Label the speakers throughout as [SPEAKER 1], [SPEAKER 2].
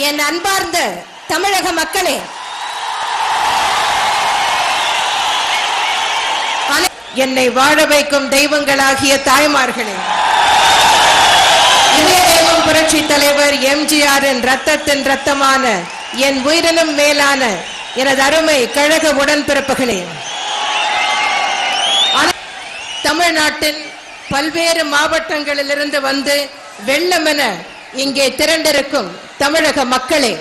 [SPEAKER 1] என் அன்பார்ந்த தமிழக மக்களே, என்னை வாழ வைக்கும் தெய்வங்களாகிய தாய்மார்களே, இதே தெய்வம் புரட்சி தலைவர் எம்ஜிஆரின் ரத்தத்தின் ரத்தமான என் உயிரினும் மேலான எனது அருமை கழக உடன்பிறப்புகளே, தமிழ்நாட்டின் பல்வேறு மாவட்டங்களிலிருந்து வந்து வெள்ளமென இங்கே திரண்டிருக்கும் தமிழக மக்களே,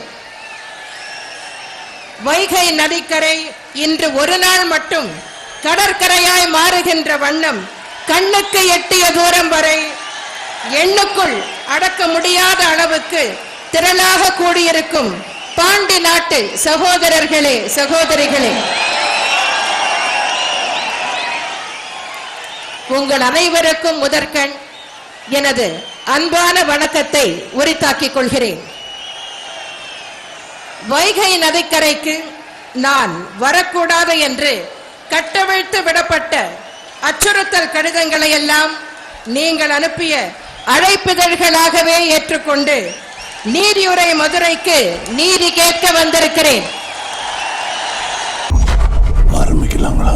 [SPEAKER 1] வைகை நதிக்கரை இன்று ஒரு நாள் மட்டும் கடற்கரையாய் மாறுகின்ற வண்ணம் கண்ணுக்கு எட்டிய தூரம் வரை எண்ணுக்குள் அடக்க முடியாத அளவுக்கு திரளாக கூடியிருக்கும் பாண்டி நாட்டு சகோதரர்களே, சகோதரிகளே, உங்கள் அனைவருக்கும் முதற்கண் எனது அன்பான வணக்கத்தை உரித்தாக்கிக் கொள்கிறேன். வைகை நதிக்கரைக்கு நான் வரக்கூடாது என்று கட்டவிழ்த்து விடப்பட்ட அச்சுறுத்தல் கடிதங்களை எல்லாம் நீங்கள் அனுப்பிய அழைப்பிதழ்களாகவே ஏற்றுக்கொண்டு நீதியுரை மதுரைக்கு நீதி கேட்க வந்திருக்கிறேன்.
[SPEAKER 2] ஆரம்பிக்கலாங்களா?